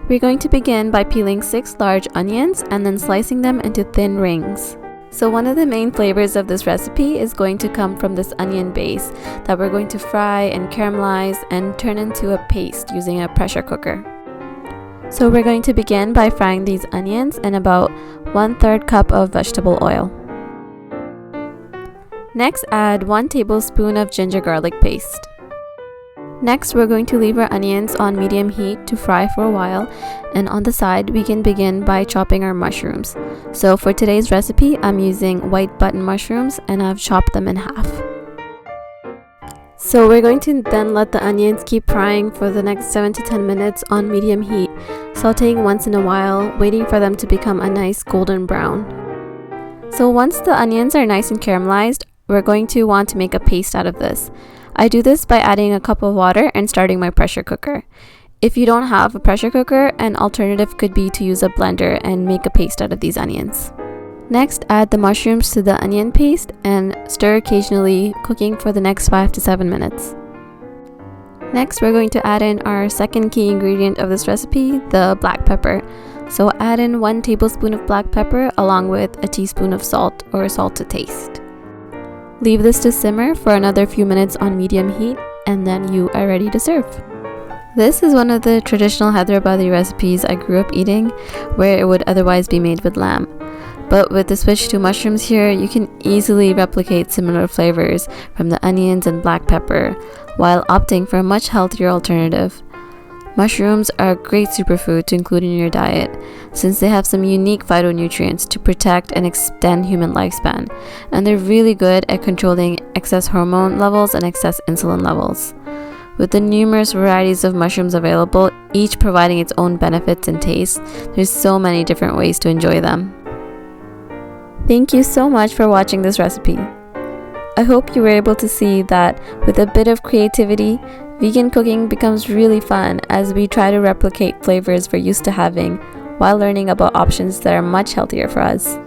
We're going to begin by peeling 6 large onions and then slicing them into thin rings. So one of the main flavors of this recipe is going to come from this onion base that we're going to fry and caramelize and turn into a paste using a pressure cooker. So we're going to begin by frying these onions in about 1/3 cup of vegetable oil. Next, add 1 tablespoon of ginger garlic paste. Next, we're going to leave our onions on medium heat to fry for a while, and on the side we can begin by chopping our mushrooms. So for today's recipe, I'm using white button mushrooms and I've chopped them in half. So we're going to then let the onions keep frying for the next 7 to 10 minutes on medium heat, sauteing once in a while, waiting for them to become a nice golden brown. So once the onions are nice and caramelized, we're going to want to make a paste out of this. I do this by adding a cup of water and starting my pressure cooker. If you don't have a pressure cooker, an alternative could be to use a blender and make a paste out of these onions. Next, add the mushrooms to the onion paste and stir occasionally, cooking for the next 5 to 7 minutes. Next, we're going to add in our second key ingredient of this recipe, the black pepper. So add in 1 tablespoon of black pepper along with a teaspoon of salt or salt to taste. Leave this to simmer for another few minutes on medium heat, and then you are ready to serve. This is one of the traditional Hyderabadi recipes I grew up eating, where it would otherwise be made with lamb. But with the switch to mushrooms here, you can easily replicate similar flavors from the onions and black pepper, while opting for a much healthier alternative. Mushrooms are a great superfood to include in your diet, since they have some unique phytonutrients to protect and extend human lifespan, and they're really good at controlling excess hormone levels and excess insulin levels. With the numerous varieties of mushrooms available, each providing its own benefits and taste, there's so many different ways to enjoy them. Thank you so much for watching this recipe. I hope you were able to see that with a bit of creativity, vegan cooking becomes really fun as we try to replicate flavors we're used to having while learning about options that are much healthier for us.